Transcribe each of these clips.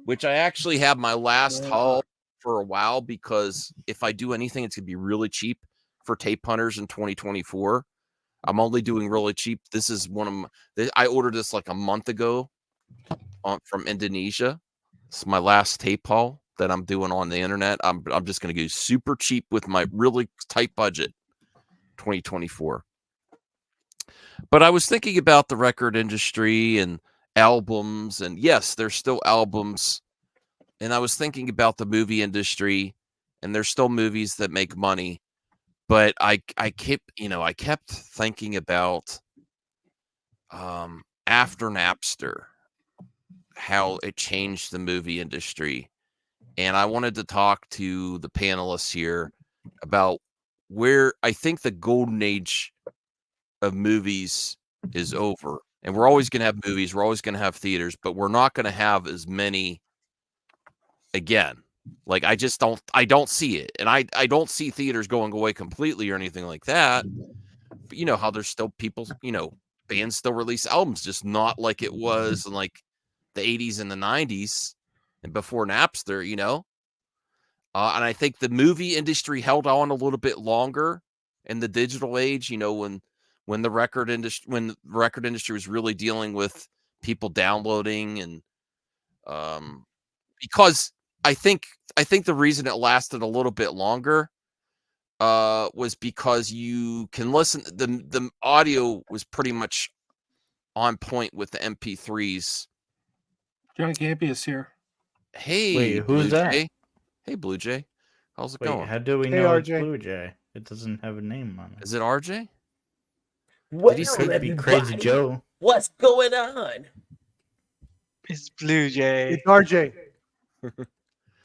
which I actually have my last haul for a while, because if I do anything, it's going to be really cheap for Tape Hunters in 2024. I'm only doing really cheap. This is one of my, I ordered this like a month ago from Indonesia. It's my last tape haul that I'm doing on the internet. I'm just going to go super cheap with my really tight budget 2024. But I was thinking about the record industry and albums, and yes, there's still albums. And I was thinking about the movie industry, and there's still movies that make money. But I kept thinking about after Napster, how it changed the movie industry. And I wanted to talk to the panelists here about where I think the golden age of movies is over. And we're always going to have movies, we're always going to have theaters, but we're not going to have as many again. Like, I don't see it. And I don't see theaters going away completely or anything like that. But you know how there's still people, bands still release albums, just not like it was in like the 80s and the 90s and before Napster, and I think the movie industry held on a little bit longer in the digital age, when the record industry was really dealing with people downloading, and because I think the reason it lasted a little bit longer was because you can listen. The audio was pretty much on point with the MP3s. John Campius here. Hey, wait, who's that? Jay. Hey, Blue Jay. How's it going? How do we Hey, know RJ. it's Blue Jay? It doesn't have a name on it. Is it RJ? Well, he Could be Crazy Joe. What's going on? It's Blue Jay. It's RJ.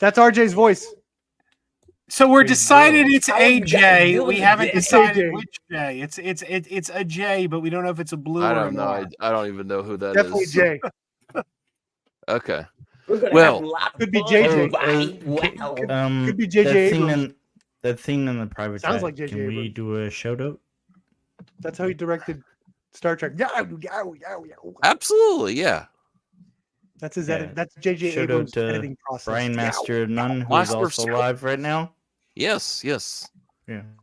That's RJ's voice. So we're decided it's How you guys AJ. doing We haven't this? decided AJ. which J. It's a J, but we don't know if it's a blue I or don't an know. R. I don't even know who that is. Definitely Jay. Okay. We're gonna Well, have a lot of could be fun, JJ. right? Wow. Could be JJ Abrams. That thing in the private Sounds chat. like JJ Can we Abrams. do a shout out? That's how he directed Star Trek. Absolutely, yeah. That's his Yeah. edit. That's JJ Shout out Abrams' to editing process. Brian Master Nunn, who's Master of also Scope. live right now. Yes. Yeah.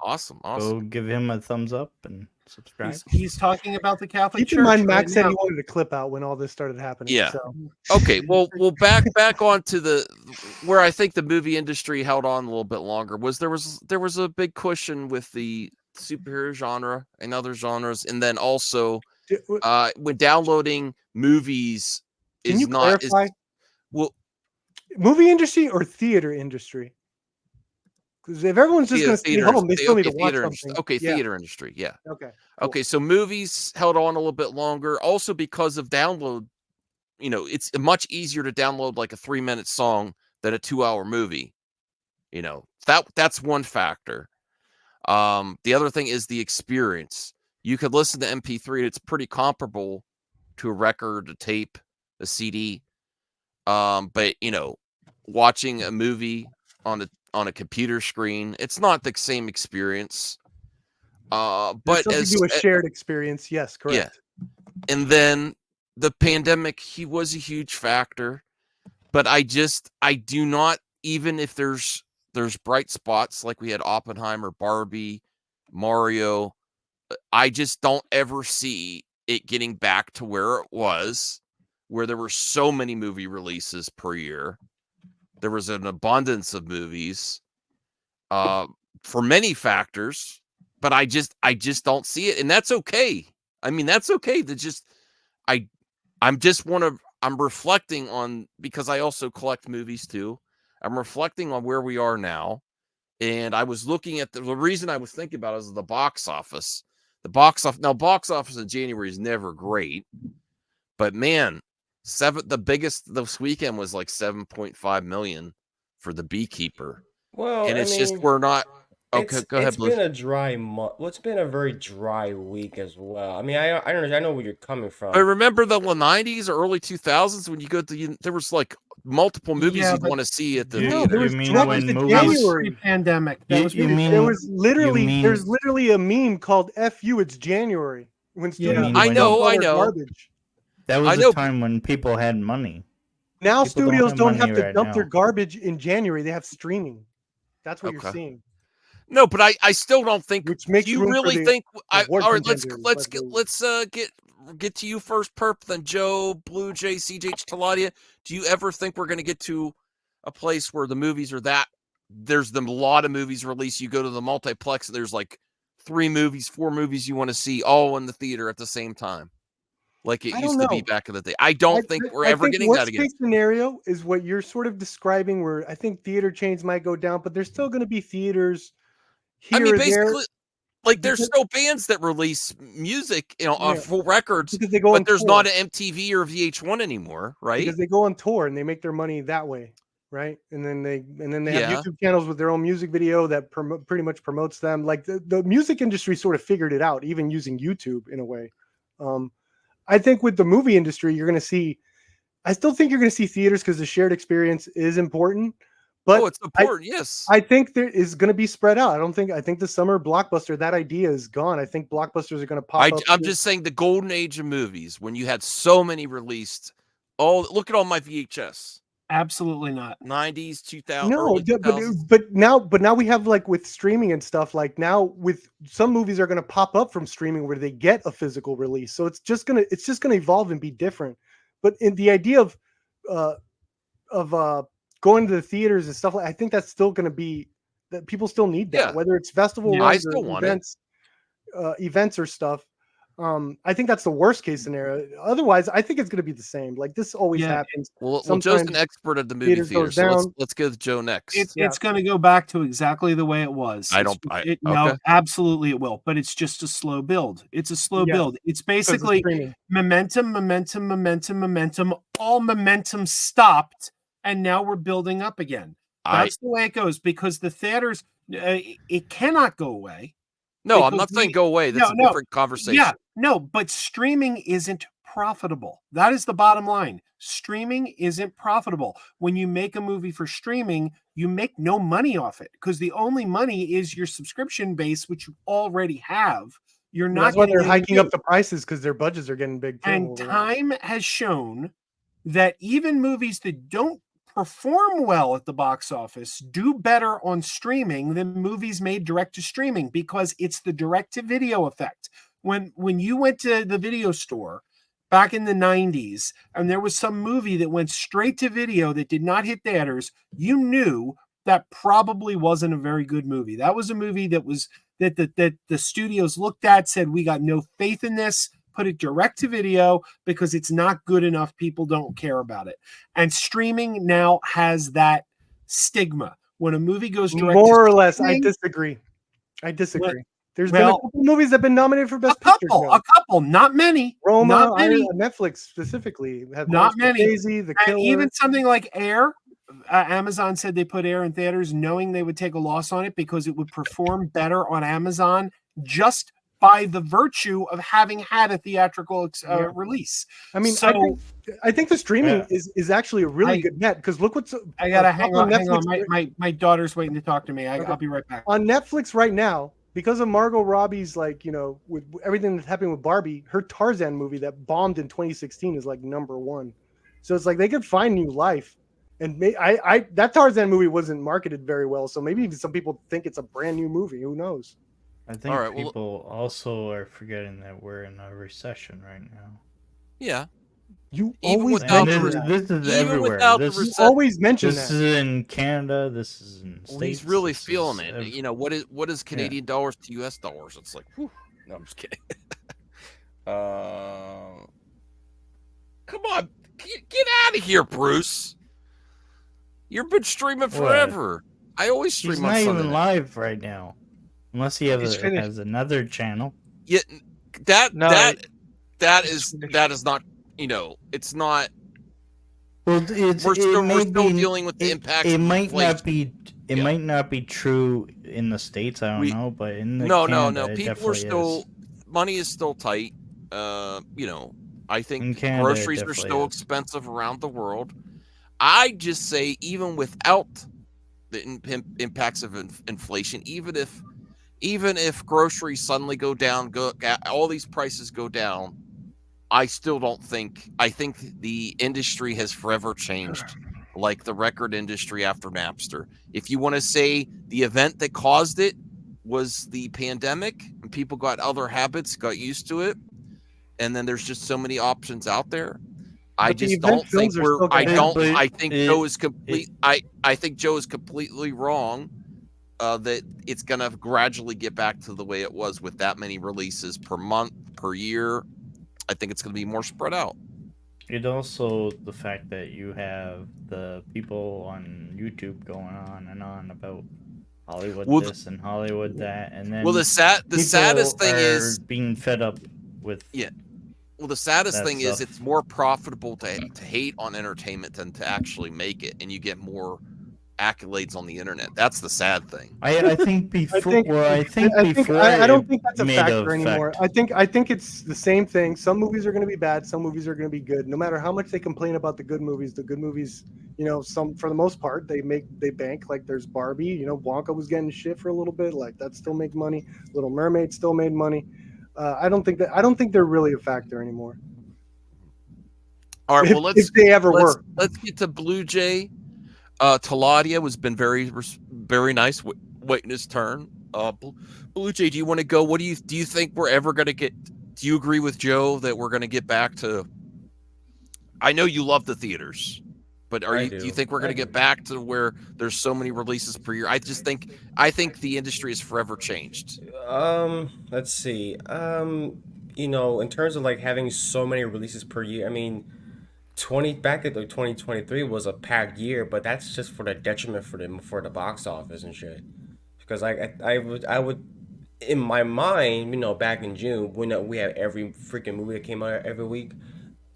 Awesome. Go give him a thumbs up and subscribe. He's talking about the Catholic Keep Church. in mind, right Max said now. he wanted a clip out when all this started happening. Yeah. So. Okay, well back on to the where I think the movie industry held on a little bit longer was there was a big cushion with the superhero genre and other genres, and then also when downloading movies Can is you not clarify? well Movie industry or theater industry? Because if everyone's just going to stay home, they still need to watch something. Okay, Yeah. theater industry, yeah. Okay. Okay, so movies held on a little bit longer, also because of download. It's much easier to download like a 3-minute song than a 2-hour movie. That's one factor. The other thing is the experience. You could listen to MP3, and it's pretty comparable to a record, a tape, a CD. But watching a movie on a computer screen, it's not the same experience. But There's something to a shared experience. Yes, correct. Yeah. And then the pandemic, he was a huge factor. But I do not, even if there's bright spots like we had Oppenheimer, Barbie, Mario, I just don't ever see it getting back to where it was, where there were so many movie releases per year. There was an abundance of movies for many factors, but I just don't see it. And that's okay. I mean, that's okay. I'm reflecting on, because I also collect movies too. I'm reflecting on where we are now. And I was looking at the reason I was thinking about it is the box office. Box office in January is never great, but man, the biggest this weekend was like 7.5 million for The Beekeeper. Well, and it's just we're not. Okay, go ahead. It's been a dry month. Well, it's been a very dry week as well. I mean, I know where you're coming from. I remember the 90s or early 2000s when you go to there was like multiple movies you'd want to see at the theater. You mean when movies? Pandemic. There's literally a meme called "F you, it's January." When I know. That was a time when people had money. Now People don't studios have don't money have to right dump their now. garbage in January. They have streaming. That's what you're Okay. seeing, No, but I still don't think. which Do makes you room for really the think? award All right, let's contenders, let's but get the- let's get to you first, Perp. Then Joe, Blue Jay, CJ, Taladia. Do you ever think we're going to get to a place where the movies are that there's a lot of movies released? You go to the multiplex, and there's like 3 movies, 4 movies you want to see all in the theater at the same time, like it I used don't to be know. back in the day. I don't think we're ever getting that worst again. case scenario is what you're sort of describing, where I think theater chains might go down, but there's still going to be theaters I here mean, or there basically, like there's because, still bands that release music, yeah, full records, because they go but on there's tour. not an MTV or VH1 anymore, right? Because they go on tour and they make their money that way, right? And then they have Yeah. YouTube channels with their own music video that pretty much promotes them. Like the music industry sort of figured it out, even using YouTube in a way. I think with the movie industry, you're going to see. I still think you're going to see theaters because the shared experience is important. But Oh, it's important. Yes. I think there is going to be spread out. I think the summer blockbuster, that idea is gone. I think blockbusters are going to pop up. I'm just saying the golden age of movies when you had so many released. Oh, look at all my VHS. Absolutely not. 90s, 2000, No, early but 2000s. but now we have, like, with streaming and stuff, like now with some movies are going to pop up from streaming where they get a physical release. So it's just gonna evolve and be different. But in the idea of going to the theaters and stuff, I think that's still going to be that people still need that, Yeah. whether it's festival Yeah, I runs still or want it. events or stuff. I think that's the worst case scenario. Otherwise, I think it's going to be the same. Like this always Yeah. happens. Well, Joe's sometimes an expert at the movie theaters theater, goes so down. let's go with Joe next. It's going to go back to exactly the way it was. No, okay. absolutely it will, but it's just a slow build. It's a slow Yes, build. It's 'cause of basically streaming. momentum. All momentum stopped, and now we're building up again. I That's the way it goes because the theaters, it cannot go away. no, I'm because not saying we- go away. That's No, a no. different conversation. Yeah, no, but streaming isn't profitable. That is the bottom line. Streaming isn't profitable. When you make a movie for streaming, you make no money off it because the only money is your subscription base, which you already have. You're And not that's why getting they're any hiking new. up the prices because their budgets are getting big too. And over there. time has shown that even movies that don't perform well at the box office do better on streaming than movies made direct to streaming because it's the direct to video effect. When you went to the video store back in the 90s and there was some movie that went straight to video that did not hit theaters, you knew that probably wasn't a very good movie. That was a movie that the studios looked at, said, we got no faith in this, put it direct to video because it's not good enough. People don't care about it. And streaming now has that stigma. When a movie goes direct More to or less, I streaming, disagree. There's been a well, couple movies that have been nominated for a Best Picture. couple, not many. Roma, not many. Netflix specifically. Have Not many. Scorsese, The And Killer. even something like Air, Amazon said they put Air in theaters knowing they would take a loss on it because it would perform better on Amazon just by the virtue of having had a theatrical release. I mean, So I think the streaming Yeah. is actually a really good net because look what's I gotta up hang on. Netflix. My daughter's waiting to talk to me. Okay. I'll be right back. On Netflix right now, because of Margot Robbie's, like, with everything that's happening with Barbie, her Tarzan movie that bombed in 2016 is like #1. So it's like they could find new life. And that Tarzan movie wasn't marketed very well, so maybe even some people think it's a brand new movie. Who knows? I think All right, well- people also are forgetting that we're in a recession right now. Yeah. You Even always without And the mention this, that. this is Even everywhere. without the This, You recession- always mention this that. is in Canada. This is in Well, States. he's really this feeling is it. You know, what is Canadian dollars to US dollars? It's like, whew. No, I'm just kidding. Come on, get out of here, Bruce. You've been streaming What? forever. I always He's stream not on even Sunday night. live right now, unless he He's finished. has another channel. Yeah, that No, that it's is not. You know, it's not. Well, We're still dealing with the impacts It of might not inflation. be. It might not be true in the States. I don't know, but in the No. Canada, it People are definitely still is. money is still tight. You know, I In think Canada, it groceries are definitely still is. expensive around the world. I just say, even without the impacts of inflation, even if groceries suddenly go down, all these prices go down, I still don't think. I think the industry has forever changed, like the record industry after Napster. If you want to say the event that caused it was the pandemic, and people got other habits, got used to it, and then there's just so many options out there. I But the just event don't think films are we're. still I gonna don't. happen. I think It- Joe is complete. I think Joe is completely wrong. That it's gonna gradually get back to the way it was with that many releases per month, per year. I think it's gonna be more spread out. It also the fact that you have the people on YouTube going on about Hollywood Well, this and Hollywood that, and then Well, the people saddest thing are is, being fed up with yeah. Well, the saddest that thing is stuff. it's more profitable to hate on entertainment than to actually make it, and you get more accolades on the internet. That's the sad thing. I think before. I think before. I don't it think that's a made factor anymore. effect. I think it's the same thing. Some movies are going to be bad. Some movies are going to be good. No matter how much they complain about the good movies, you know, some for the most part they bank. Like there's Barbie. You know, Wonka was getting shit for a little bit. Like that still make money. Little Mermaid still made money. I don't think they're really a factor anymore. All right, well, if they ever were. Let's get to Blue Jay. Taladia has been very nice waiting his turn. Blue Jay, do you want to go? What do you think we're ever going to get? Do you agree with Joe that we're going to get back to? I know you love the theaters, but do you think we're going to get back to where there's so many releases per year? I think the industry has forever changed. Let's see. You know, in terms of like having so many releases per year, I mean, back at 2023 was a packed year, but that's just for the detriment for the box office and shit. Because like I would in my mind, you know, back in June when we had every freaking movie that came out every week.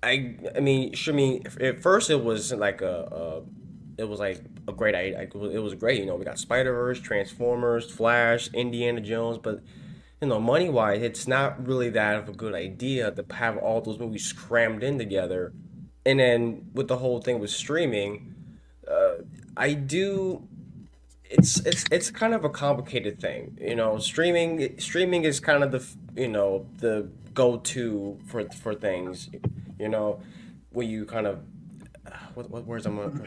I mean, sure. I mean, at first it was like it was like a great idea. It was great. You know, we got Spider-Verse, Transformers, Flash, Indiana Jones, but you know, money wise, it's not really that of a good idea to have all those movies crammed in together. And then with the whole thing with streaming, I do. It's kind of a complicated thing, you know. Streaming is kind of the go-to for things, you know, when you kind of what words I'm